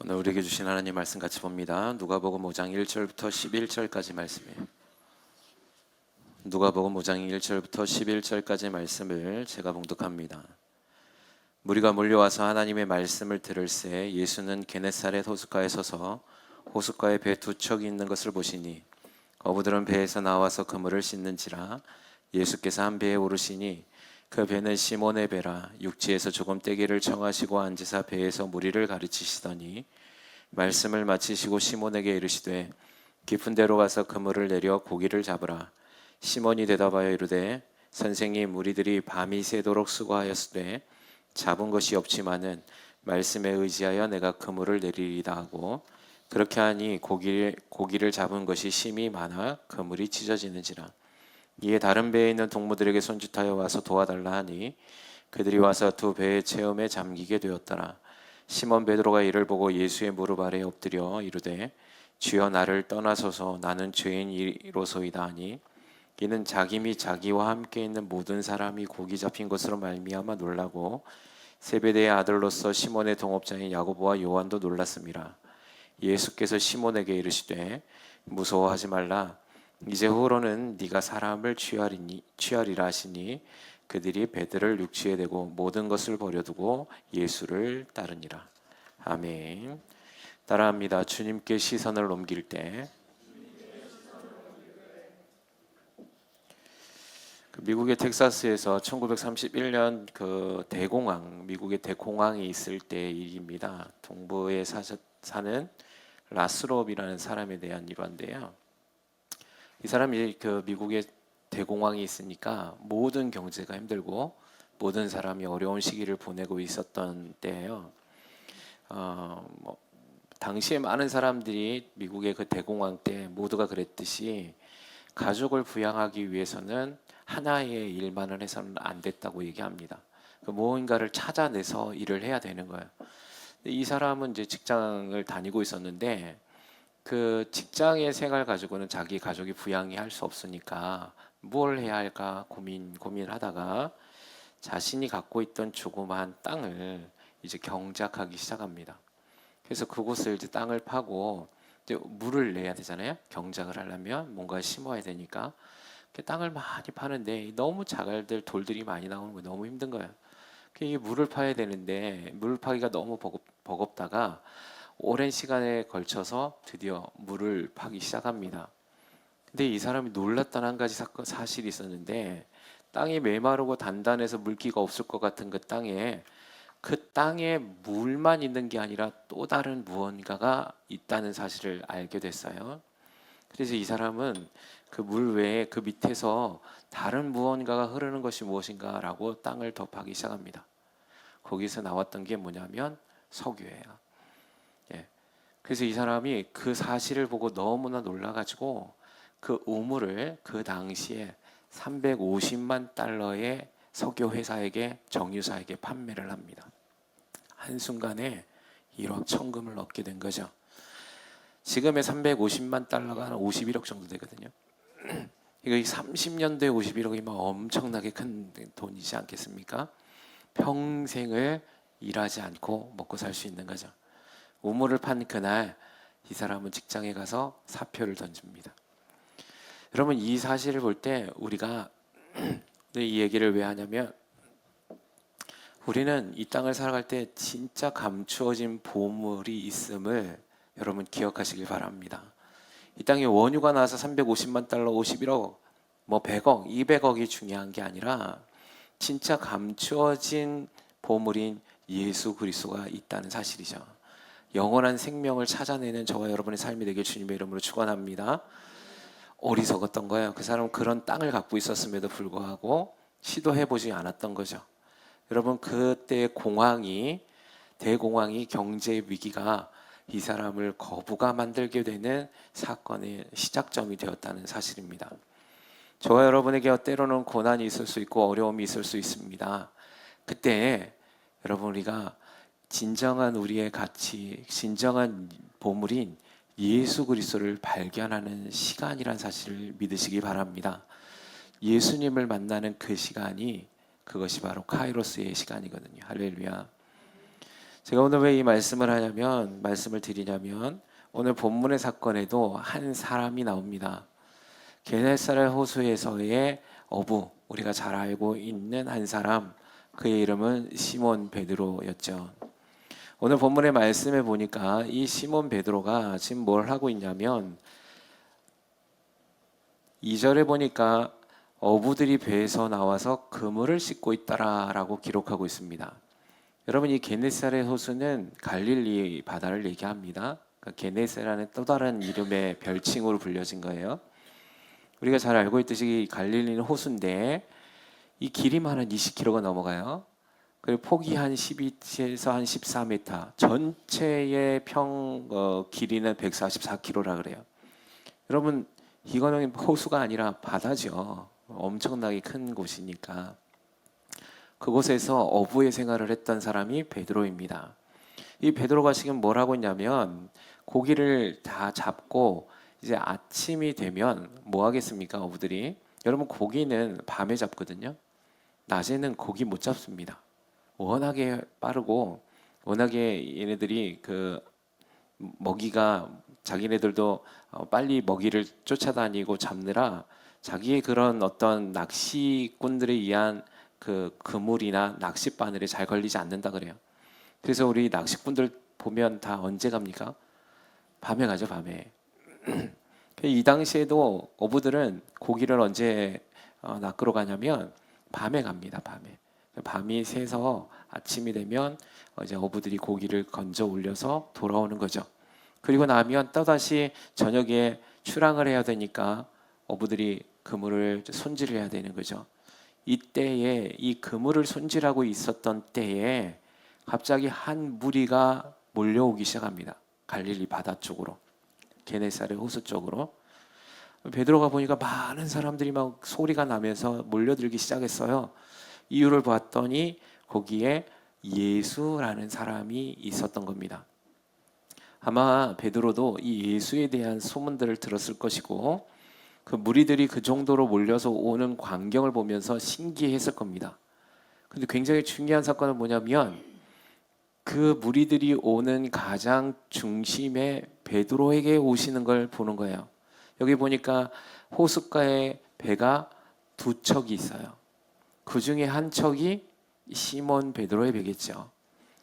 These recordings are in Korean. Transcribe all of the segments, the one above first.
오늘 우리에게 주신 하나님 말씀 같이 봅니다. 누가복음 5장 1절부터 11절까지 말씀이에요. 누가복음 5장 1절부터 11절까지 말씀을 제가 봉독합니다. 무리가 몰려와서 하나님의 말씀을 들을새 예수는 게네사렛 호숫가에 서서 호숫가에 배 두 척이 있는 것을 보시니 어부들은 배에서 나와서 그물을 씻는지라. 예수께서 한 배에 오르시니 그 배는 시몬의 배라. 육지에서 조금 떼기를 청하시고 앉으사 배에서 무리를 가르치시더니 말씀을 마치시고 시몬에게 이르시되 깊은 데로 가서 그물을 내려 고기를 잡으라. 시몬이 대답하여 이르되 선생님, 우리들이 밤이 새도록 수고하였으되 잡은 것이 없지만은 말씀에 의지하여 내가 그물을 내리리다 하고, 그렇게 하니 고기를 잡은 것이 심히 많아 그물이 찢어지는지라. 이에 다른 배에 있는 동무들에게 손짓하여 와서 도와달라 하니 그들이 와서 두 배의 체험에 잠기게 되었더라. 시몬 베드로가 이를 보고 예수의 무릎 아래에 엎드려 이르되 주여, 나를 떠나소서, 나는 죄인이로소이다 하니, 이는 자기 및 자기와 함께 있는 모든 사람이 고기 잡힌 것으로 말미암아 놀라고 세베대의 아들로서 시몬의 동업자인 야고보와 요한도 놀랐습니다. 예수께서 시몬에게 이르시되 무서워하지 말라. 이제 후로는 네가 사람을 취하리라 하시니 그들이 배들을 육지에 대고 모든 것을 버려두고 예수를 따르니라. 아멘. 따라합니다. 주님께 시선을 옮길 때. 미국의 텍사스에서 1931년 그 대공황, 미국의 대공황이 있을 때 일입니다. 동부에 사는 라스롭이라는 사람에 대한 일화인데요. 이 사람이 그 미국의 대공황이 있으니까 모든 경제가 힘들고 모든 사람이 어려운 시기를 보내고 있었던 때예요. 당시에 많은 사람들이 미국의 그 대공황 때 모두가 그랬듯이 가족을 부양하기 위해서는 하나의 일만을 해서는 안 됐다고 얘기합니다. 무언가를 찾아내서 일을 해야 되는 거예요. 이 사람은 이제 직장을 다니고 있었는데 그 직장의 생활 가지고는 자기 가족이 부양이 할 수 없으니까 뭘 해야 할까 고민하다가 자신이 갖고 있던 조그마한 땅을 이제 경작하기 시작합니다. 그래서 그곳을 이제 땅을 파고 이제 물을 내야 되잖아요. 경작을 하려면 뭔가 심어야 되니까 땅을 많이 파는데 너무 자갈들 돌들이 많이 나오는 거 너무 힘든 거예요. 이게 물을 파야 되는데 물 파기가 너무 버겁다가 오랜 시간에 걸쳐서 드디어 물을 파기 시작합니다. 근데 이 사람이 놀랐던 한 가지 사실이 있었는데, 땅이 메마르고 단단해서 물기가 없을 것 같은 그 땅에 물만 있는 게 아니라 또 다른 무언가가 있다는 사실을 알게 됐어요. 그래서 이 사람은 그 물 외에 그 밑에서 다른 무언가가 흐르는 것이 무엇인가라고 땅을 더 파기 시작합니다. 거기서 나왔던 게 뭐냐면 석유예요. 그래서 이 사람이 그 사실을 보고 너무나 놀라가지고 그 우물을 그 당시에 350만 달러의 석유 회사에게, 정유사에게 판매를 합니다. 한순간에 1억 천금을 얻게 된 거죠. 지금의 350만 달러가 한 51억 정도 되거든요. 이거 30년대 51억이면 엄청나게 큰 돈이지 않겠습니까? 평생을 일하지 않고 먹고 살 수 있는 거죠. 우물을 판 그날 이 사람은 직장에 가서 사표를 던집니다. 여러분, 이 사실을 볼 때 우리가 이 얘기를 왜 하냐면, 우리는 이 땅을 살아갈 때 진짜 감추어진 보물이 있음을 여러분 기억하시길 바랍니다. 이 땅에 원유가 나와서 350만 달러, 51억, 100억, 200억이 중요한 게 아니라 진짜 감추어진 보물인 예수 그리스도가 있다는 사실이죠. 영원한 생명을 찾아내는 저와 여러분의 삶이 되길 주님의 이름으로 축원합니다. 어리석었던 거예요. 그 사람은 그런 땅을 갖고 있었음에도 불구하고 시도해보지 않았던 거죠. 여러분, 그때의 대공황이, 경제 위기가 이 사람을 거부가 만들게 되는 사건의 시작점이 되었다는 사실입니다. 저와 여러분에게 때로는 고난이 있을 수 있고 어려움이 있을 수 있습니다. 그때 여러분, 우리가 진정한 우리의 가치, 진정한 보물인 예수 그리스도를 발견하는 시간이란 사실을 믿으시기 바랍니다. 예수님을 만나는 그 시간이, 그것이 바로 카이로스의 시간이거든요. 할렐루야. 제가 오늘 왜 이 말씀을 드리냐면 오늘 본문의 사건에도 한 사람이 나옵니다. 게네사렛 호수에서의 어부, 우리가 잘 알고 있는 한 사람, 그의 이름은 시몬 베드로였죠. 오늘 본문의 말씀에 보니까 이 시몬 베드로가 지금 뭘 하고 있냐면 2절에 보니까 어부들이 배에서 나와서 그물을 씻고 있다라고 기록하고 있습니다. 여러분, 이 게네사렛 호수는 갈릴리 바다를 얘기합니다. 그러니까 게네사라는 또 다른 이름의 별칭으로 불려진 거예요. 우리가 잘 알고 있듯이 갈릴리는 호수인데 이 길이만 한 20km가 넘어가요. 그리고 폭이 한 12에서 한 14m, 전체의 길이는 144km라 그래요. 여러분, 이거는 호수가 아니라 바다죠. 엄청나게 큰 곳이니까. 그곳에서 어부의 생활을 했던 사람이 베드로입니다. 이 베드로가 지금 뭘 하고 있냐면 고기를 다 잡고 이제 아침이 되면 뭐 하겠습니까, 어부들이? 여러분, 고기는 밤에 잡거든요. 낮에는 고기 못 잡습니다. 워낙에 빠르고 워낙에 얘네들이 그 먹이가 자기네들도 빨리 먹이를 쫓아다니고 잡느라 자기의 그런 어떤 낚시꾼들에 의한 그 그물이나 낚싯바늘에 잘 걸리지 않는다 그래요. 그래서 우리 낚시꾼들 보면 다 언제 갑니까? 밤에 가죠, 밤에. 이 당시에도 어부들은 고기를 언제 낚으러 가냐면 밤에 갑니다. 밤이 새서 아침이 되면 이제 어부들이 고기를 건져 올려서 돌아오는 거죠. 그리고 나면 또다시 저녁에 출항을 해야 되니까 어부들이 그물을 손질을 해야 되는 거죠. 이때에 이 그물을 손질하고 있었던 때에 갑자기 한 무리가 몰려오기 시작합니다. 갈릴리 바다 쪽으로, 게네사렛 호수 쪽으로. 베드로가 보니까 많은 사람들이 막 소리가 나면서 몰려들기 시작했어요. 이유를 봤더니 거기에 예수라는 사람이 있었던 겁니다. 아마 베드로도 이 예수에 대한 소문들을 들었을 것이고 그 무리들이 그 정도로 몰려서 오는 광경을 보면서 신기했을 겁니다. 근데 굉장히 중요한 사건은 뭐냐면 그 무리들이 오는 가장 중심에 베드로에게 오시는 걸 보는 거예요. 여기 보니까 호숫가에 배가 두 척이 있어요. 그 중에 한 척이 시몬 베드로의 배겠죠.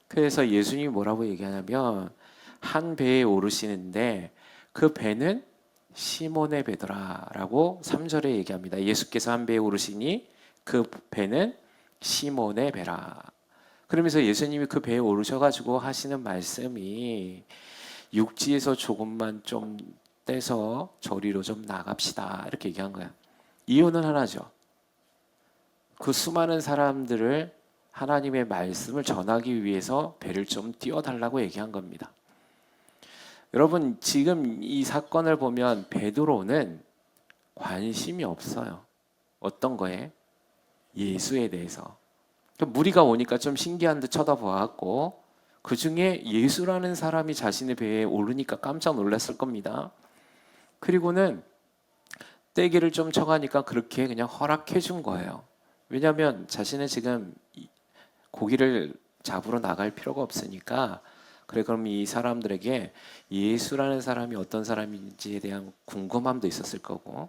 그래서 예수님이 뭐라고 얘기하냐면 한 배에 오르시는데 그 배는 시몬의 배더라라고 3절에 얘기합니다. 예수께서 한 배에 오르시니 그 배는 시몬의 배라. 그러면서 예수님이 그 배에 오르셔가지고 하시는 말씀이 육지에서 조금만 좀 떼서 저리로 좀 나갑시다, 이렇게 얘기한 거야. 이유는 하나죠. 그 수많은 사람들을 하나님의 말씀을 전하기 위해서 배를 좀 띄워달라고 얘기한 겁니다. 여러분, 지금 이 사건을 보면 베드로는 관심이 없어요. 어떤 거에? 예수에 대해서. 무리가 오니까 좀 신기한 듯 쳐다보았고 그 중에 예수라는 사람이 자신의 배에 오르니까 깜짝 놀랐을 겁니다. 그리고는 떼기를 좀 쳐가니까 그렇게 그냥 허락해 준 거예요. 왜냐하면 자신은 지금 고기를 잡으러 나갈 필요가 없으니까, 그래 그럼 이 사람들에게 예수라는 사람이 어떤 사람인지에 대한 궁금함도 있었을 거고.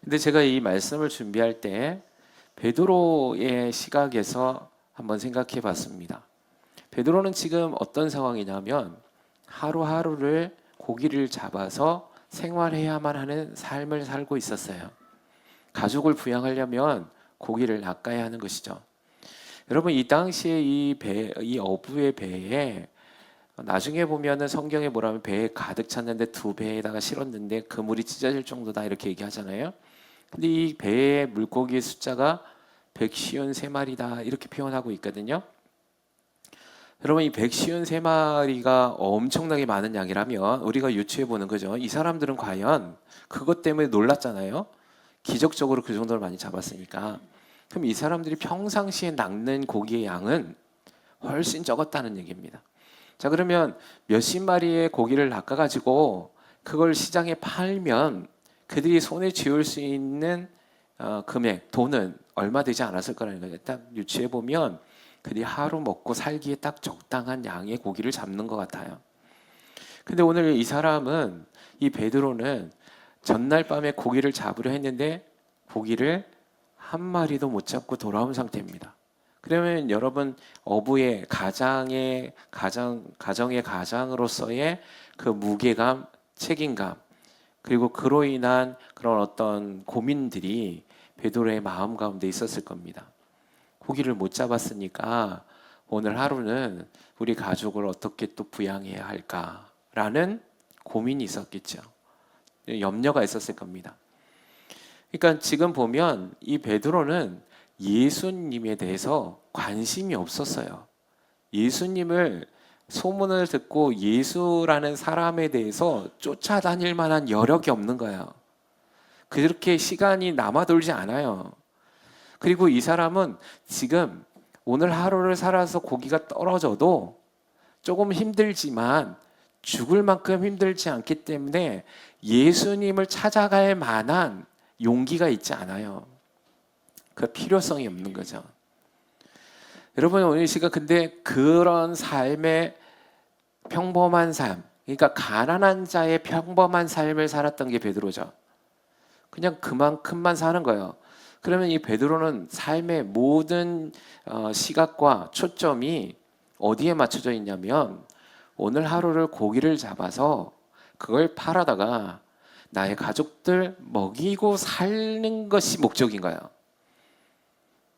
근데 제가 이 말씀을 준비할 때 베드로의 시각에서 한번 생각해 봤습니다. 베드로는 지금 어떤 상황이냐면 하루하루를 고기를 잡아서 생활해야만 하는 삶을 살고 있었어요. 가족을 부양하려면 고기를 낚아야 하는 것이죠. 여러분, 이 당시에 이 어부의 배에 나중에 보면은 성경에 뭐라면 배에 가득 찼는데 두 배에다가 실었는데 그물이 찢어질 정도다, 이렇게 얘기하잖아요. 근데 이 배의 물고기의 숫자가 153마리다, 이렇게 표현하고 있거든요. 여러분, 이 153마리가 엄청나게 많은 양이라면 우리가 유추해 보는 거죠. 이 사람들은 과연 그것 때문에 놀랐잖아요. 기적적으로 그 정도를 많이 잡았으니까. 그럼 이 사람들이 평상시에 낚는 고기의 양은 훨씬 적었다는 얘기입니다. 자, 그러면 몇십 마리의 고기를 낚아가지고 그걸 시장에 팔면 그들이 손에 쥐을 수 있는 금액, 돈은 얼마 되지 않았을 거라는 거예요. 딱 유추해 보면 그리 하루 먹고 살기에 딱 적당한 양의 고기를 잡는 것 같아요. 근데 오늘 이 사람은, 이 베드로는 전날 밤에 고기를 잡으려 했는데 고기를 한 마리도 못 잡고 돌아온 상태입니다. 그러면 여러분, 어부의 가정의 가장으로서의 그 무게감, 책임감, 그리고 그로 인한 그런 어떤 고민들이 베드로의 마음 가운데 있었을 겁니다. 고기를 못 잡았으니까 오늘 하루는 우리 가족을 어떻게 또 부양해야 할까라는 고민이 있었겠죠. 염려가 있었을 겁니다. 그러니까 지금 보면 이 베드로는 예수님에 대해서 관심이 없었어요. 예수님을, 소문을 듣고 예수라는 사람에 대해서 쫓아다닐 만한 여력이 없는 거예요. 그렇게 시간이 남아돌지 않아요. 그리고 이 사람은 지금 오늘 하루를 살아서 고기가 떨어져도 조금 힘들지만 죽을 만큼 힘들지 않기 때문에 예수님을 찾아갈 만한 용기가 있지 않아요. 그 필요성이 없는 거죠. 여러분, 오늘 이 시간 근데 그런 삶의 평범한 삶, 그러니까 가난한 자의 평범한 삶을 살았던 게 베드로죠. 그냥 그만큼만 사는 거예요. 그러면 이 베드로는 삶의 모든 시각과 초점이 어디에 맞춰져 있냐면 오늘 하루를 고기를 잡아서 그걸 팔아다가 나의 가족들 먹이고 사는 것이 목적인 거예요.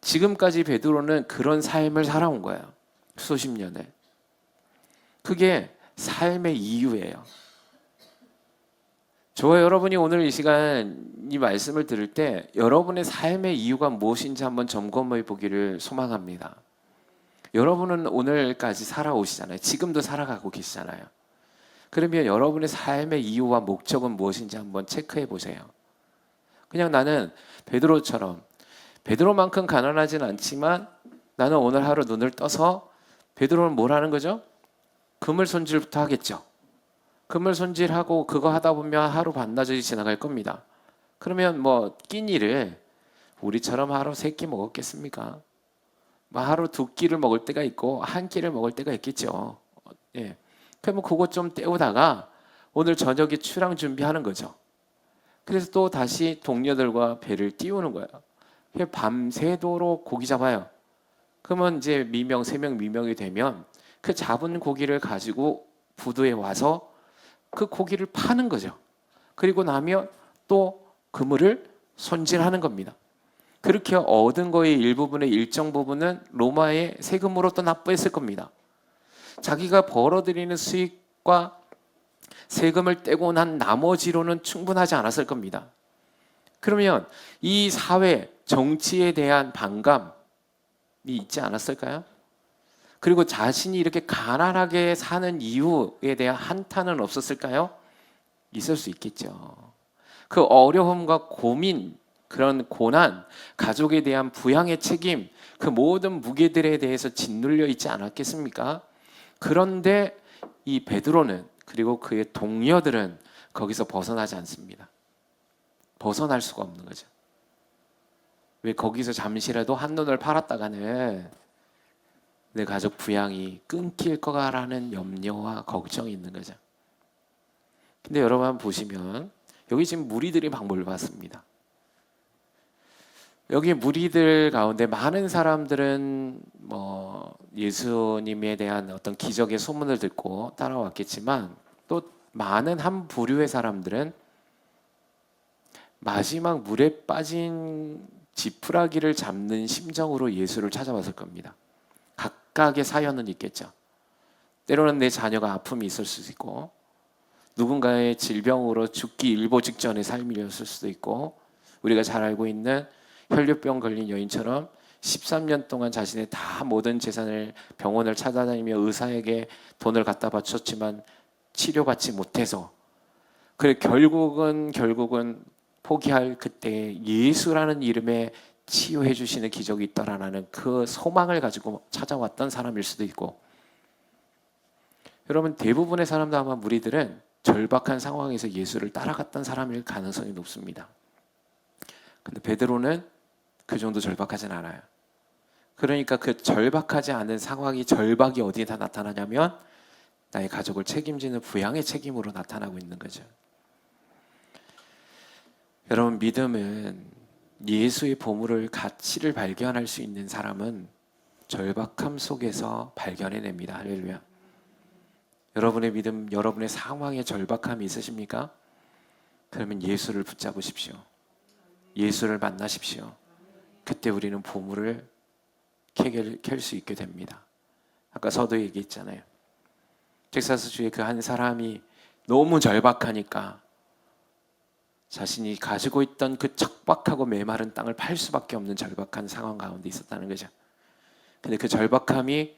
지금까지 베드로는 그런 삶을 살아온 거예요. 수십 년을. 그게 삶의 이유예요. 저와 여러분이 오늘 이 시간 이 말씀을 들을 때 여러분의 삶의 이유가 무엇인지 한번 점검해 보기를 소망합니다. 여러분은 오늘까지 살아오시잖아요. 지금도 살아가고 계시잖아요. 그러면 여러분의 삶의 이유와 목적은 무엇인지 한번 체크해 보세요. 그냥 나는 베드로처럼, 베드로만큼 가난하진 않지만 나는 오늘 하루 눈을 떠서, 베드로는 뭘 하는 거죠? 그물 손질부터 하겠죠. 그물 손질하고 그거 하다 보면 하루 반나절이 지나갈 겁니다. 그러면 뭐 끼니를 우리처럼 하루 3끼 먹었겠습니까? 뭐 하루 2끼를 먹을 때가 있고 1끼를 먹을 때가 있겠죠. 예. 그러면 그거 좀 때우다가 오늘 저녁에 출항 준비하는 거죠. 그래서 또 다시 동료들과 배를 띄우는 거예요. 밤새도록 고기 잡아요. 그러면 이제 미명, 새명, 미명이 되면 그 잡은 고기를 가지고 부두에 와서 그 고기를 파는 거죠. 그리고 나면 또 그물을 손질하는 겁니다. 그렇게 얻은 거의 일부분의 일정 부분은 로마의 세금으로 또 납부했을 겁니다. 자기가 벌어들이는 수익과 세금을 떼고 난 나머지로는 충분하지 않았을 겁니다. 그러면 이 사회, 정치에 대한 반감이 있지 않았을까요? 그리고 자신이 이렇게 가난하게 사는 이유에 대한 한탄은 없었을까요? 있을 수 있겠죠. 그 어려움과 고민, 그런 고난, 가족에 대한 부양의 책임, 그 모든 무게들에 대해서 짓눌려 있지 않았겠습니까? 그런데 이 베드로는, 그리고 그의 동료들은 거기서 벗어나지 않습니다. 벗어날 수가 없는 거죠. 왜? 거기서 잠시라도 한눈을 팔았다가는 내 가족 부양이 끊길 거라는 염려와 걱정이 있는 거죠. 근데 여러분 한번 보시면 여기 지금 무리들이 막 몰려왔습니다. 여기 무리들 가운데 많은 사람들은 뭐 예수님에 대한 어떤 기적의 소문을 듣고 따라왔겠지만, 또 많은 한 부류의 사람들은 마지막 물에 빠진 지푸라기를 잡는 심정으로 예수를 찾아왔을 겁니다. 각각의 사연은 있겠죠. 때로는 내 자녀가 아픔이 있을 수도 있고, 누군가의 질병으로 죽기 일보 직전의 삶이었을 수도 있고, 우리가 잘 알고 있는 혈류병 걸린 여인처럼 13년 동안 자신의 다 모든 재산을 병원을 찾아다니며 의사에게 돈을 갖다 바쳤지만 치료받지 못해서, 그래 결국은 포기할 그때 예수라는 이름에 치유해 주시는 기적이 있다라는 그 소망을 가지고 찾아왔던 사람일 수도 있고, 여러분 대부분의 사람들, 아마 무리들은 절박한 상황에서 예수를 따라갔던 사람일 가능성이 높습니다. 근데 베드로는 그 정도 절박하진 않아요. 그러니까 그 절박하지 않은 상황이 절박이 어디에다 나타나냐면 나의 가족을 책임지는 부양의 책임으로 나타나고 있는 거죠. 여러분, 믿음은 예수의 보물을 가치를 발견할 수 있는 사람은 절박함 속에서 발견해냅니다. 할렐루야. 여러분의 믿음, 여러분의 상황에 절박함이 있으십니까? 그러면 예수를 붙잡으십시오. 예수를 만나십시오. 그때 우리는 보물을 캘 수 있게 됩니다. 아까 서도 얘기했잖아요. 텍사스주의 그 한 사람이 너무 절박하니까 자신이 가지고 있던 그 척박하고 메마른 땅을 팔 수밖에 없는 절박한 상황 가운데 있었다는 거죠. 근데 그 절박함이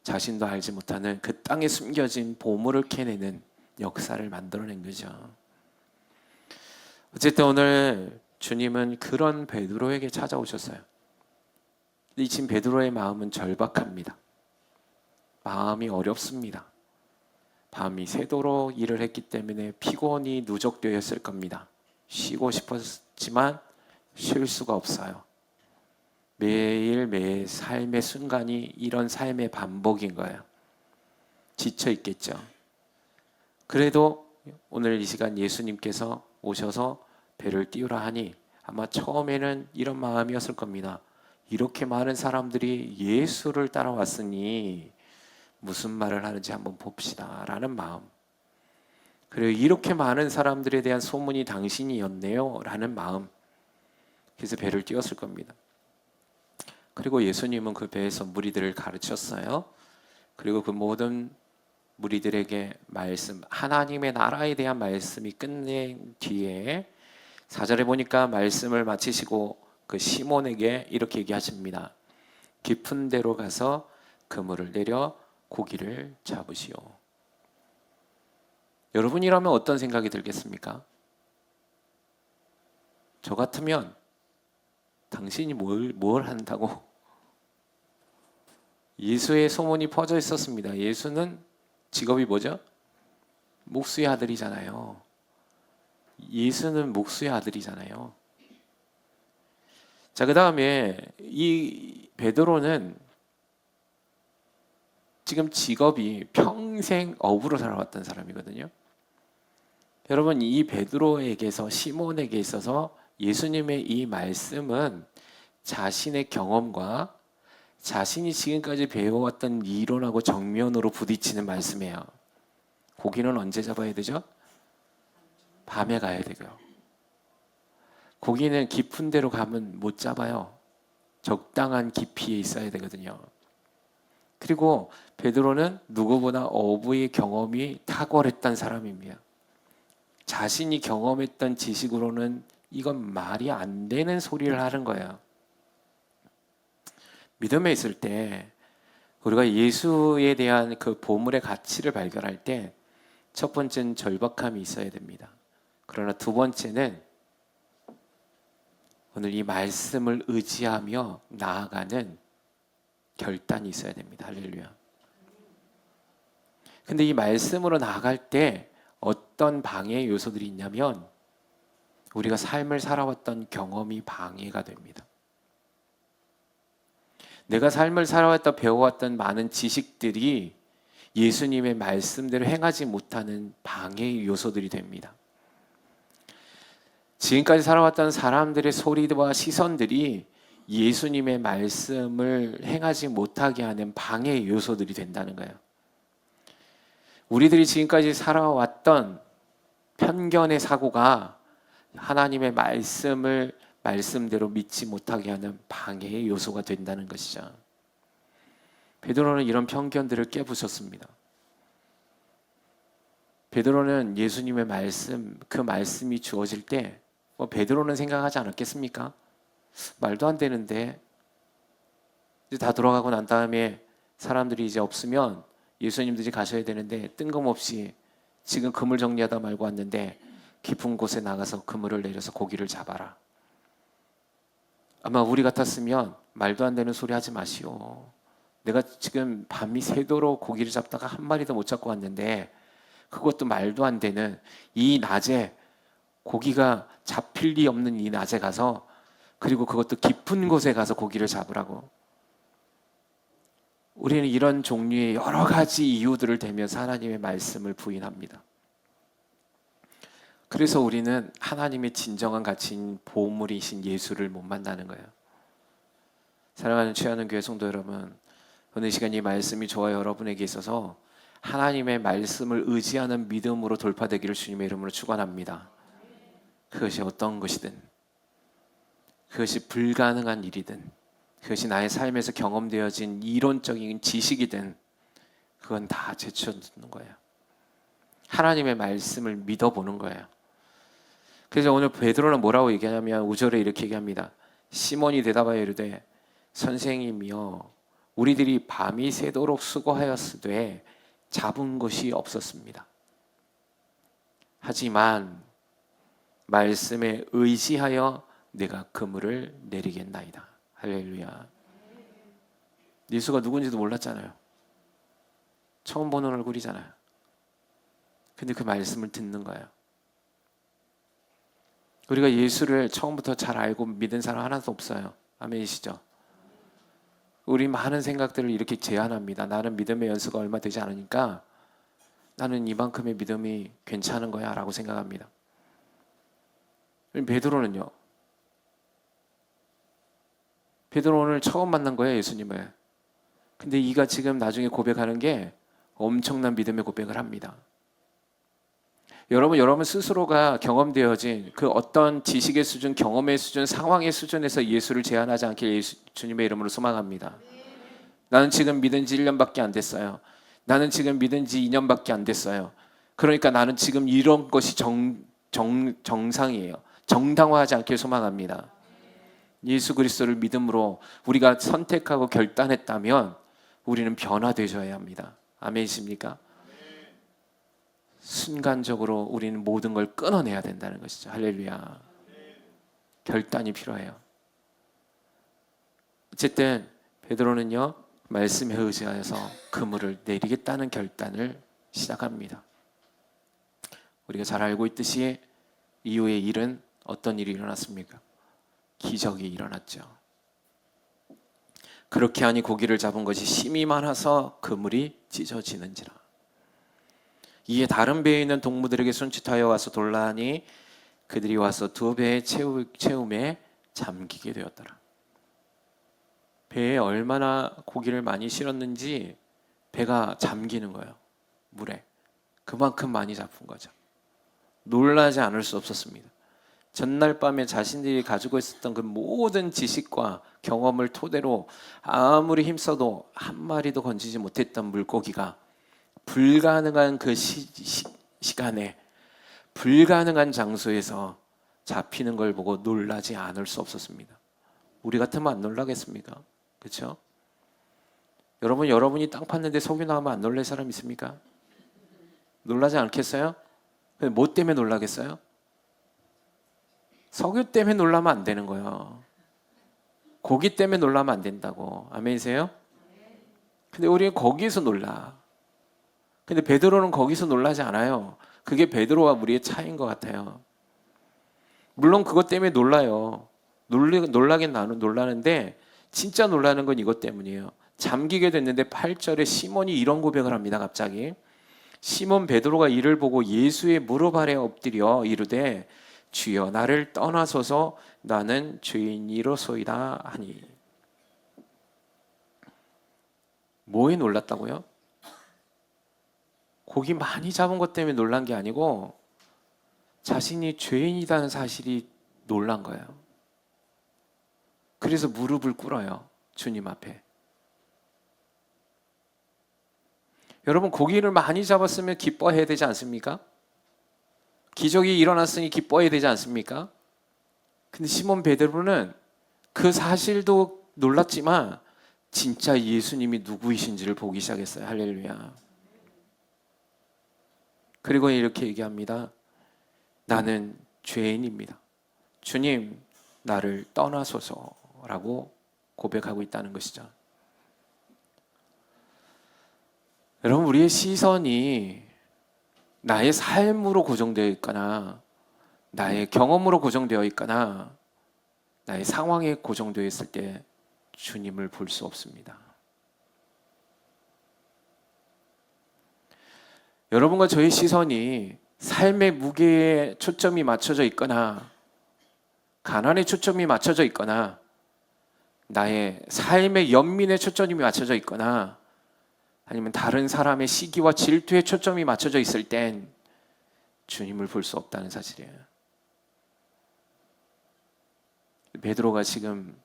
자신도 알지 못하는 그 땅에 숨겨진 보물을 캐내는 역사를 만들어낸 거죠. 어쨌든 오늘 주님은 그런 베드로에게 찾아오셨어요. 이 지금 베드로의 마음은 절박합니다. 마음이 어렵습니다. 밤이 새도록 일을 했기 때문에 피곤이 누적되었을 겁니다. 쉬고 싶었지만 쉴 수가 없어요. 매일 삶의 순간이 이런 삶의 반복인 거예요. 지쳐 있겠죠. 그래도 오늘 이 시간 예수님께서 오셔서 배를 띄우라 하니 아마 처음에는 이런 마음이었을 겁니다. 이렇게 많은 사람들이 예수를 따라왔으니 무슨 말을 하는지 한번 봅시다 라는 마음, 그리고 이렇게 많은 사람들에 대한 소문이 당신이었네요 라는 마음, 그래서 배를 띄웠을 겁니다. 그리고 예수님은 그 배에서 무리들을 가르쳤어요. 그리고 그 모든 무리들에게 말씀, 하나님의 나라에 대한 말씀이 끝낸 뒤에 4절에 보니까 말씀을 마치시고 그 시몬에게 이렇게 얘기하십니다. 깊은 데로 가서 그물을 내려 고기를 잡으시오. 여러분이라면 어떤 생각이 들겠습니까? 저 같으면 당신이 뭘 한다고? 예수의 소문이 퍼져 있었습니다. 예수는 직업이 뭐죠? 목수의 아들이잖아요. 예수는 목수의 아들이잖아요. 자, 그 다음에 이 베드로는 지금 직업이 평생 어부로 살아왔던 사람이거든요. 여러분, 이 베드로에게서, 시몬에게 있어서 예수님의 이 말씀은 자신의 경험과 자신이 지금까지 배워왔던 이론하고 정면으로 부딪히는 말씀이에요. 고기는 언제 잡아야 되죠? 밤에 가야 되고요. 고기는 깊은 데로 가면 못 잡아요. 적당한 깊이에 있어야 되거든요. 그리고 베드로는 누구보다 어부의 경험이 탁월했던 사람입니다. 자신이 경험했던 지식으로는 이건 말이 안 되는 소리를 하는 거예요. 믿음에 있을 때 우리가 예수에 대한 그 보물의 가치를 발견할 때 첫 번째는 절박함이 있어야 됩니다. 그러나 두 번째는 오늘 이 말씀을 의지하며 나아가는 결단이 있어야 됩니다. 할렐루야. 근데 이 말씀으로 나아갈 때 어떤 방해 요소들이 있냐면 우리가 삶을 살아왔던 경험이 방해가 됩니다. 내가 삶을 살아왔다 배워왔던 많은 지식들이 예수님의 말씀대로 행하지 못하는 방해 요소들이 됩니다. 지금까지 살아왔던 사람들의 소리와 시선들이 예수님의 말씀을 행하지 못하게 하는 방해 요소들이 된다는 거예요. 우리들이 지금까지 살아왔던 편견의 사고가 하나님의 말씀을 말씀대로 믿지 못하게 하는 방해의 요소가 된다는 것이죠. 베드로는 이런 편견들을 깨부셨습니다. 베드로는 예수님의 말씀, 그 말씀이 주어질 때 베드로는 생각하지 않았겠습니까? 말도 안 되는데 이제 다 돌아가고 난 다음에 사람들이 이제 없으면 예수님들이 가셔야 되는데 뜬금없이 지금 그물 정리하다 말고 왔는데 깊은 곳에 나가서 그물을 내려서 고기를 잡아라. 아마 우리 같았으면 말도 안 되는 소리 하지 마시오. 내가 지금 밤이 새도록 고기를 잡다가 한 마리도 못 잡고 왔는데 그것도 말도 안 되는 이 낮에 고기가 잡힐 리 없는 이 낮에 가서 그리고 그것도 깊은 곳에 가서 고기를 잡으라고. 우리는 이런 종류의 여러 가지 이유들을 대면서 하나님의 말씀을 부인합니다. 그래서 우리는 하나님의 진정한 가치인 보물이신 예수를 못 만나는 거예요. 사랑하는 최하는 교회 성도 여러분, 오늘 시간 이 말씀이 저와 여러분에게 있어서 하나님의 말씀을 의지하는 믿음으로 돌파되기를 주님의 이름으로 축원합니다. 그것이 어떤 것이든, 그것이 불가능한 일이든, 그것이 나의 삶에서 경험되어진 이론적인 지식이든 그건 다 제쳐두는 거예요. 하나님의 말씀을 믿어보는 거예요. 그래서 오늘 베드로는 뭐라고 얘기하냐면 5절에 이렇게 얘기합니다. 시몬이 대답하여 이르되 선생님이여 우리들이 밤이 새도록 수고하였으되 잡은 것이 없었습니다. 하지만 말씀에 의지하여 내가 그물을 내리겠나이다. 할렐루야. 예수가 누군지도 몰랐잖아요. 처음 보는 얼굴이잖아요. 근데 그 말씀을 듣는 거예요. 우리가 예수를 처음부터 잘 알고 믿은 사람 하나도 없어요. 아멘이시죠? 우리 많은 생각들을 이렇게 제한합니다. 나는 믿음의 연수가 얼마 되지 않으니까 나는 이만큼의 믿음이 괜찮은 거야 라고 생각합니다. 베드로는요. 베드로 오늘 처음 만난 거예요, 예수님을. 근데 이가 지금 나중에 고백하는 게 엄청난 믿음의 고백을 합니다. 여러분 스스로가 경험되어진 그 어떤 지식의 수준, 경험의 수준, 상황의 수준에서 예수를 제한하지 않길 주님의 이름으로 소망합니다. 나는 지금 믿은 지 1년밖에 안 됐어요. 나는 지금 믿은 지 2년밖에 안 됐어요. 그러니까 나는 지금 이런 것이 정상이에요. 정당화하지 않길 소망합니다. 예수 그리스도를 믿음으로 우리가 선택하고 결단했다면 우리는 변화되셔야 합니다. 아멘이십니까? 순간적으로 우리는 모든 걸 끊어내야 된다는 것이죠. 할렐루야. 결단이 필요해요. 어쨌든 베드로는요 말씀에 의지하여서 그물을 내리겠다는 결단을 시작합니다. 우리가 잘 알고 있듯이 이후의 일은 어떤 일이 일어났습니까? 기적이 일어났죠. 그렇게 하니 고기를 잡은 것이 심이 많아서 그물이 찢어지는지라. 이에 다른 배에 있는 동무들에게 손짓하여 와서 돌라하니 그들이 와서 두 배의 채움에 잠기게 되었더라. 배에 얼마나 고기를 많이 실었는지 배가 잠기는 거예요. 물에. 그만큼 많이 잡은 거죠. 놀라지 않을 수 없었습니다. 전날 밤에 자신들이 가지고 있었던 그 모든 지식과 경험을 토대로 아무리 힘써도 한 마리도 건지지 못했던 물고기가 불가능한 그 시간에 불가능한 장소에서 잡히는 걸 보고 놀라지 않을 수 없었습니다. 우리 같으면 안 놀라겠습니까? 그렇죠? 여러분이 땅 팠는데 석유 나오면 안 놀랄 사람 있습니까? 놀라지 않겠어요? 뭐 때문에 놀라겠어요? 석유 때문에 놀라면 안 되는 거예요. 고기 때문에 놀라면 안 된다고. 아멘이세요? 근데 우리는 거기서 놀라. 근데 베드로는 거기서 놀라지 않아요. 그게 베드로와 우리의 차이인 것 같아요. 물론 그것 때문에 놀라요. 놀라긴 나는 놀라는데 진짜 놀라는 건 이것 때문이에요. 잠기게 됐는데 8절에 시몬이 이런 고백을 합니다. 갑자기 시몬 베드로가 이를 보고 예수의 무릎 아래 엎드려 이르되 주여 나를 떠나소서 나는 죄인이로소이다 하니. 뭐에 놀랐다고요? 고기 많이 잡은 것 때문에 놀란 게 아니고 자신이 죄인이라는 사실이 놀란 거예요. 그래서 무릎을 꿇어요. 주님 앞에. 여러분 고기를 많이 잡았으면 기뻐해야 되지 않습니까? 기적이 일어났으니 기뻐해야 되지 않습니까? 근데 시몬 베드로는 그 사실도 놀랐지만 진짜 예수님이 누구이신지를 보기 시작했어요. 할렐루야. 그리고 이렇게 얘기합니다. 나는 죄인입니다. 주님, 나를 떠나소서라고 고백하고 있다는 것이죠. 여러분, 우리의 시선이 나의 삶으로 고정되어 있거나 나의 경험으로 고정되어 있거나 나의 상황에 고정되어 있을 때 주님을 볼 수 없습니다. 여러분과 저의 시선이 삶의 무게에 초점이 맞춰져 있거나 가난에 초점이 맞춰져 있거나 나의 삶의 연민에 초점이 맞춰져 있거나 아니면 다른 사람의 시기와 질투에 초점이 맞춰져 있을 땐 주님을 볼 수 없다는 사실이에요. 베드로가 지금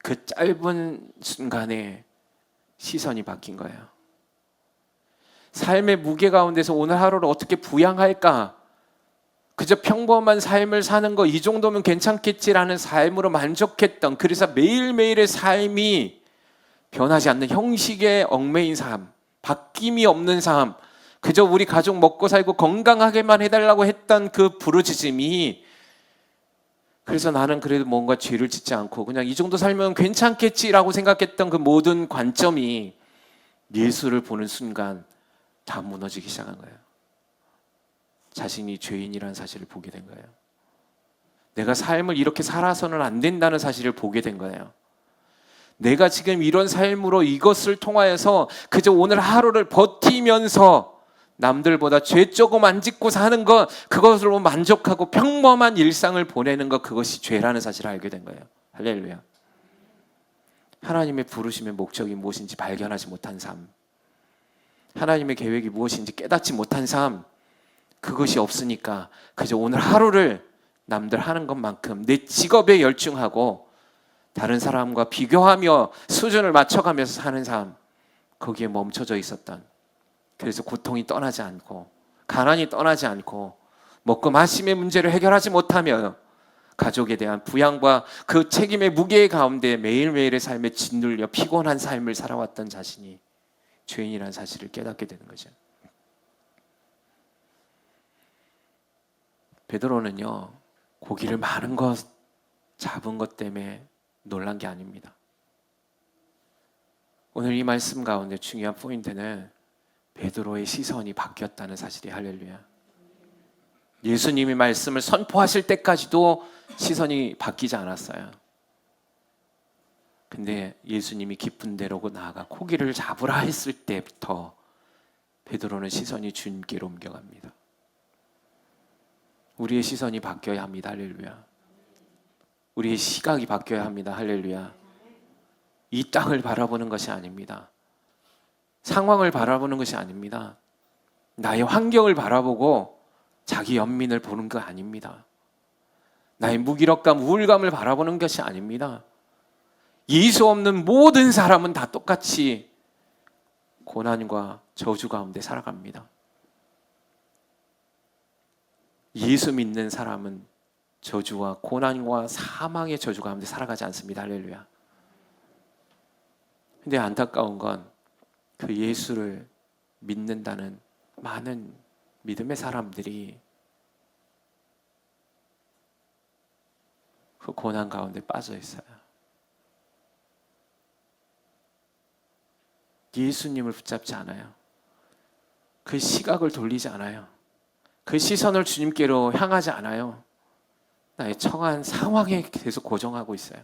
그 짧은 순간에 시선이 바뀐 거예요. 삶의 무게 가운데서 오늘 하루를 어떻게 부양할까? 그저 평범한 삶을 사는 거 이 정도면 괜찮겠지라는 삶으로 만족했던, 그래서 매일매일의 삶이 변하지 않는 형식의 얽매인 삶, 바뀜이 없는 삶, 그저 우리 가족 먹고 살고 건강하게만 해달라고 했던 그 부르짖음이, 그래서 나는 그래도 뭔가 죄를 짓지 않고 그냥 이 정도 살면 괜찮겠지라고 생각했던 그 모든 관점이 예수를 보는 순간 다 무너지기 시작한 거예요. 자신이 죄인이라는 사실을 보게 된 거예요. 내가 삶을 이렇게 살아서는 안 된다는 사실을 보게 된 거예요. 내가 지금 이런 삶으로 이것을 통하여서 그저 오늘 하루를 버티면서 남들보다 죄 조금 안 짓고 사는 것, 그것으로 만족하고 평범한 일상을 보내는 것, 그것이 죄라는 사실을 알게 된 거예요. 할렐루야. 하나님의 부르심의 목적이 무엇인지 발견하지 못한 삶, 하나님의 계획이 무엇인지 깨닫지 못한 삶, 그것이 없으니까 그저 오늘 하루를 남들 하는 것만큼 내 직업에 열중하고 다른 사람과 비교하며 수준을 맞춰가면서 사는 삶, 거기에 멈춰져 있었던, 그래서 고통이 떠나지 않고 가난이 떠나지 않고 먹고 마심의 문제를 해결하지 못하며 가족에 대한 부양과 그 책임의 무게 가운데 매일매일의 삶에 짓눌려 피곤한 삶을 살아왔던 자신이 죄인이라는 사실을 깨닫게 되는 거죠. 베드로는요, 고기를 많은 것 잡은 것 때문에 놀란 게 아닙니다. 오늘 이 말씀 가운데 중요한 포인트는 베드로의 시선이 바뀌었다는 사실이, 할렐루야. 예수님이 말씀을 선포하실 때까지도 시선이 바뀌지 않았어요. 근데 예수님이 깊은 데로 나아가 고기를 잡으라 했을 때부터 베드로는 시선이 주님께로 옮겨갑니다. 우리의 시선이 바뀌어야 합니다. 할렐루야. 우리의 시각이 바뀌어야 합니다. 할렐루야. 이 땅을 바라보는 것이 아닙니다. 상황을 바라보는 것이 아닙니다. 나의 환경을 바라보고 자기 연민을 보는 거 아닙니다. 나의 무기력감, 우울감을 바라보는 것이 아닙니다. 예수 없는 모든 사람은 다 똑같이 고난과 저주 가운데 살아갑니다. 예수 믿는 사람은 저주와 고난과 사망의 저주 가운데 살아가지 않습니다. 할렐루야. 근데 안타까운 건 그 예수를 믿는다는 많은 믿음의 사람들이 그 고난 가운데 빠져 있어요. 예수님을 붙잡지 않아요. 그 시각을 돌리지 않아요. 그 시선을 주님께로 향하지 않아요. 나의 처한 상황에 계속 고정하고 있어요.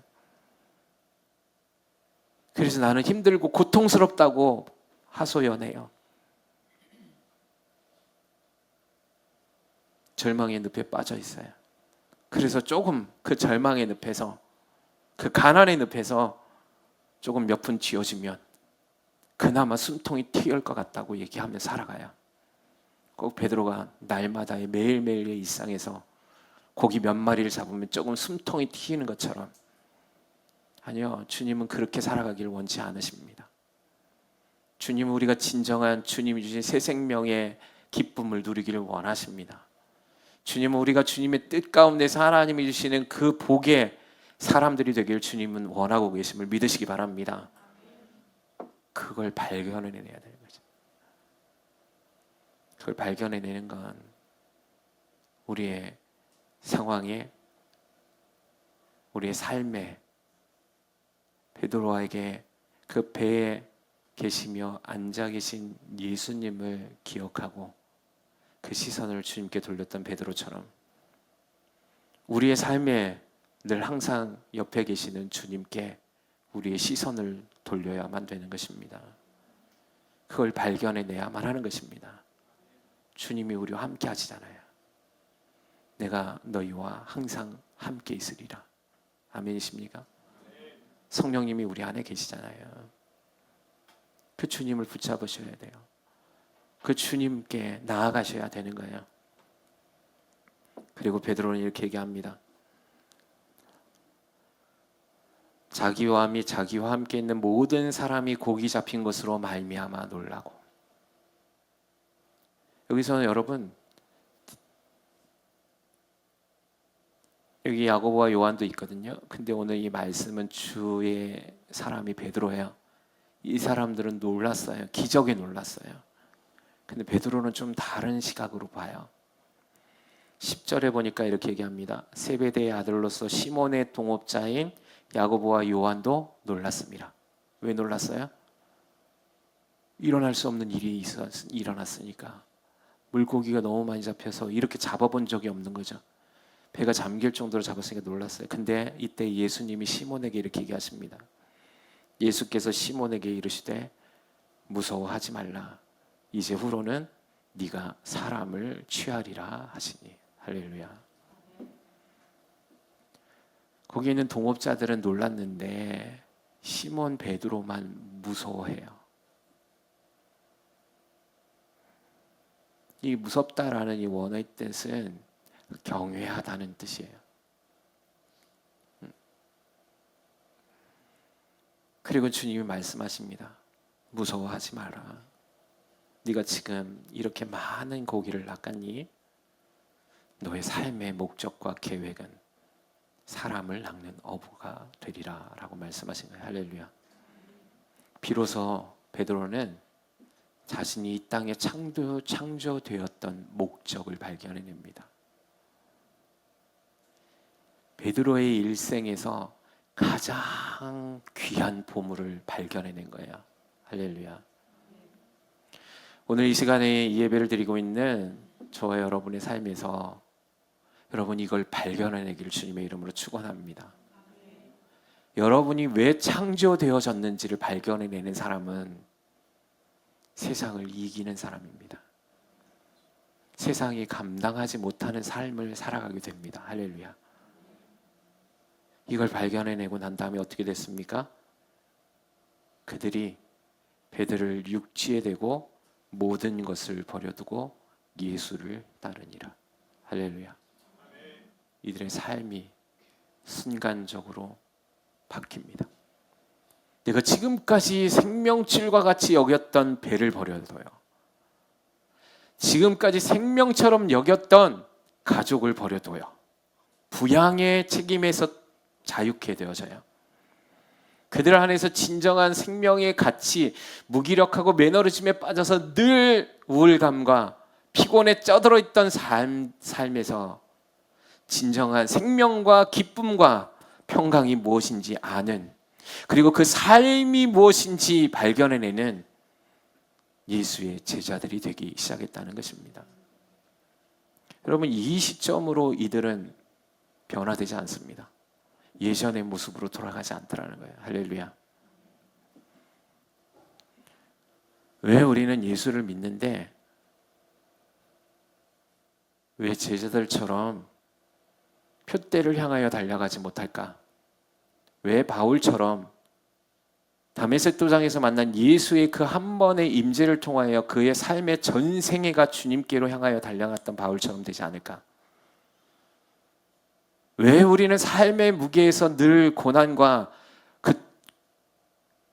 그래서 나는 힘들고 고통스럽다고 하소연해요. 절망의 늪에 빠져 있어요. 그래서 조금 그 절망의 늪에서, 그 가난의 늪에서 조금 몇 푼 쥐어주면 그나마 숨통이 튀어올 것 같다고 얘기하며 살아가요. 꼭 베드로가 날마다의 매일매일의 일상에서 고기 몇 마리를 잡으면 조금 숨통이 튀는 것처럼, 아니요, 주님은 그렇게 살아가기를 원치 않으십니다. 주님은 우리가 진정한 주님이 주신 새 생명의 기쁨을 누리기를 원하십니다. 주님은 우리가 주님의 뜻 가운데서 하나님이 주시는 그 복의 사람들이 되기를 주님은 원하고 계심을 믿으시기 바랍니다. 그걸 발견해내야 되는 거죠. 그걸 발견해내는 건 우리의 상황에, 우리의 삶에, 베드로에게 그 배에 계시며 앉아 계신 예수님을 기억하고 그 시선을 주님께 돌렸던 베드로처럼 우리의 삶에 늘 항상 옆에 계시는 주님께 우리의 시선을 돌려야만 되는 것입니다. 그걸 발견해내야만 하는 것입니다. 주님이 우리와 함께 하시잖아요. 내가 너희와 항상 함께 있으리라. 아멘이십니까? 성령님이 우리 안에 계시잖아요. 그 주님을 붙잡으셔야 돼요. 그 주님께 나아가셔야 되는 거예요. 그리고 베드로는 이렇게 얘기합니다. 자기와 및 자기와 함께 있는 모든 사람이 고기 잡힌 것으로 말미암아 놀라고. 여기서는 여러분, 여기 야고보와 요한도 있거든요. 근데 오늘 이 말씀은 주의 사람이 베드로예요. 이 사람들은 놀랐어요. 기적에 놀랐어요. 근데 베드로는 좀 다른 시각으로 봐요. 10절에 보니까 이렇게 얘기합니다. 세베대의 아들로서 시몬의 동업자인 야고보와 요한도 놀랐습니다. 왜 놀랐어요? 일어날 수 없는 일이 일어났으니까. 물고기가 너무 많이 잡혀서 이렇게 잡아본 적이 없는 거죠. 배가 잠길 정도로 잡았으니까 놀랐어요. 근데 이때 예수님이 시몬에게 이렇게 얘기하십니다. 예수께서 시몬에게 이르시되 무서워하지 말라. 이제 후로는 네가 사람을 취하리라 하시니. 할렐루야. 거기 있는 동업자들은 놀랐는데 시몬 베드로만 무서워해요. 이 무섭다라는 이 원어의 뜻은 경외하다는 뜻이에요. 그리고 주님이 말씀하십니다. 무서워하지 마라. 네가 지금 이렇게 많은 고기를 낚았니? 너의 삶의 목적과 계획은 사람을 낚는 어부가 되리라 라고 말씀하신 거예요. 할렐루야. 비로소 베드로는 자신이 이 땅에 창조되었던 목적을 발견해냅니다. 베드로의 일생에서 가장 귀한 보물을 발견해낸 거예요. 할렐루야. 오늘 이 시간에 이 예배를 드리고 있는 저와 여러분의 삶에서 여러분 이걸 발견해내기를 주님의 이름으로 축원합니다. 여러분이 왜 창조되어졌는지를 발견해내는 사람은 세상을 이기는 사람입니다. 세상이 감당하지 못하는 삶을 살아가게 됩니다. 할렐루야. 이걸 발견해내고 난 다음에 어떻게 됐습니까? 그들이 베드로를 육지에 대고 모든 것을 버려두고 예수를 따르니라. 할렐루야. 이들의 삶이 순간적으로 바뀝니다. 내가 지금까지 생명줄과 같이 여겼던 배를 버려둬요. 지금까지 생명처럼 여겼던 가족을 버려둬요. 부양의 책임에서 자유케 되어져요. 그들 안에서 진정한 생명의 가치, 무기력하고 매너리즘에 빠져서 늘 우울감과 피곤에 쩌들어 있던 삶에서 진정한 생명과 기쁨과 평강이 무엇인지 아는, 그리고 그 삶이 무엇인지 발견해내는 예수의 제자들이 되기 시작했다는 것입니다. 여러분, 이 시점으로 이들은 변화되지 않습니다. 예전의 모습으로 돌아가지 않더라는 거예요. 할렐루야. 왜 우리는 예수를 믿는데 왜 제자들처럼 표대를 향하여 달려가지 못할까? 왜 바울처럼 다메섹 도장에서 만난 예수의 그 한 번의 임재를 통하여 그의 삶의 전생애가 주님께로 향하여 달려갔던 바울처럼 되지 않을까? 왜 우리는 삶의 무게에서 늘 고난과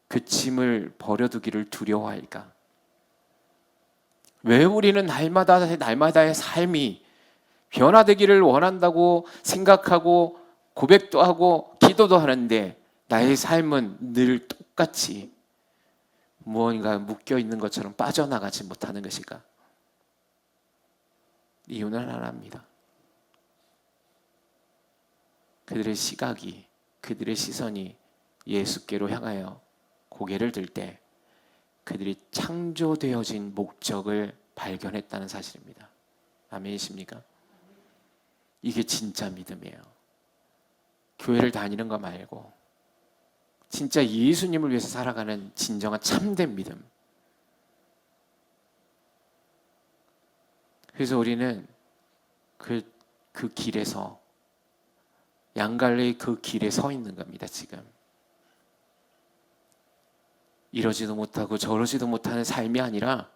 그 짐을 버려두기를 두려워할까? 왜 우리는 날마다의 삶이 변화되기를 원한다고 생각하고 고백도 하고 기도도 하는데 나의 삶은 늘 똑같이 무언가 묶여 있는 것처럼 빠져나가지 못하는 것일까? 이유는 하나입니다. 그들의 시각이, 그들의 시선이 예수께로 향하여 고개를 들 때 그들이 창조되어진 목적을 발견했다는 사실입니다. 아멘이십니까? 이게 진짜 믿음이에요. 교회를 다니는 거 말고 진짜 예수님을 위해서 살아가는 진정한 참된 믿음. 그래서 우리는 그 길에서, 양갈래의 그 길에 서 있는 겁니다. 지금 이러지도 못하고 저러지도 못하는 삶이 아니라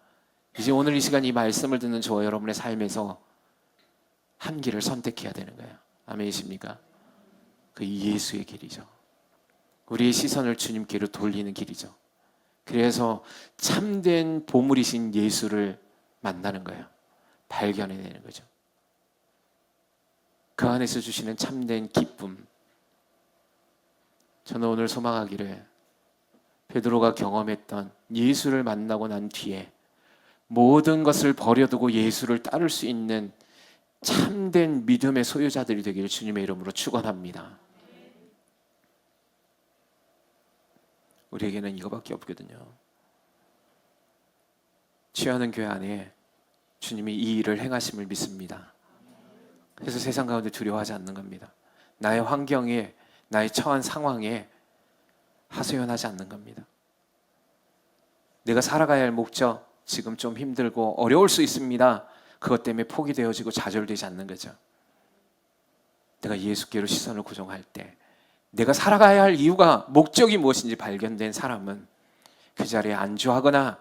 이제 오늘 이 시간 이 말씀을 듣는 저와 여러분의 삶에서 한 길을 선택해야 되는 거예요. 아멘이십니까? 그 예수의 길이죠. 우리의 시선을 주님께로 돌리는 길이죠. 그래서 참된 보물이신 예수를 만나는 거예요. 발견해내는 거죠. 그 안에서 주시는 참된 기쁨. 저는 오늘 소망하기를 베드로가 경험했던 예수를 만나고 난 뒤에 모든 것을 버려두고 예수를 따를 수 있는 참된 믿음의 소유자들이 되기를 주님의 이름으로 축원합니다. 우리에게는 이거밖에 없거든요. 취하는 교회 안에 주님이 이 일을 행하심을 믿습니다. 그래서 세상 가운데 두려워하지 않는 겁니다. 나의 환경에, 나의 처한 상황에 하소연하지 않는 겁니다. 내가 살아가야 할 목적, 지금 좀 힘들고 어려울 수 있습니다. 그것 때문에 포기되어지고 좌절되지 않는 거죠. 내가 예수께로 시선을 고정할 때 내가 살아가야 할 이유가, 목적이 무엇인지 발견된 사람은 그 자리에 안주하거나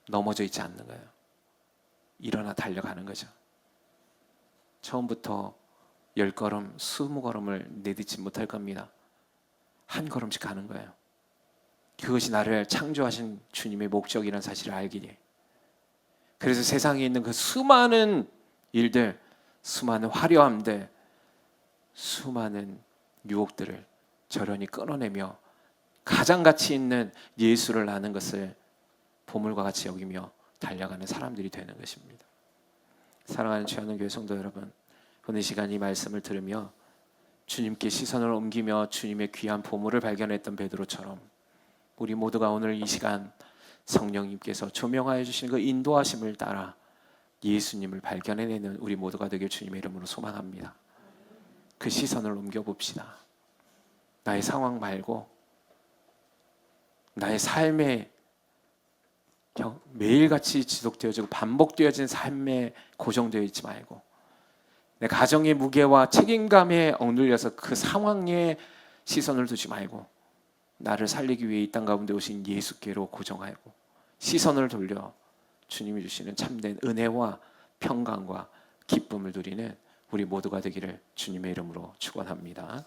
넘어져 있지 않는 거예요. 일어나 달려가는 거죠. 처음부터 10걸음, 20걸음을 내딛지 못할 겁니다. 한 걸음씩 가는 거예요. 그것이 나를 창조하신 주님의 목적이라는 사실을 알게 돼. 그래서 세상에 있는 그 수많은 일들, 수많은 화려함들, 수많은 유혹들을 저련히 끊어내며 가장 가치 있는 예수를 아는 것을 보물과 같이 여기며 달려가는 사람들이 되는 것입니다. 사랑하는 취하는 교회 성도 여러분, 오늘 시간 이 말씀을 들으며 주님께 시선을 옮기며 주님의 귀한 보물을 발견했던 베드로처럼 우리 모두가 오늘 이 시간 성령님께서 조명하여 주시는 그 인도하심을 따라 예수님을 발견해내는 우리 모두가 되길 주님의 이름으로 소망합니다. 그 시선을 옮겨봅시다. 나의 상황 말고 나의 삶에 매일같이 지속되어지고 반복되어진 삶에 고정되어 있지 말고 내 가정의 무게와 책임감에 억눌려서 그 상황에 시선을 두지 말고 나를 살리기 위해 이 땅 가운데 오신 예수께로 고정하고 시선을 돌려 주님이 주시는 참된 은혜와 평강과 기쁨을 누리는 우리 모두가 되기를 주님의 이름으로 축원합니다.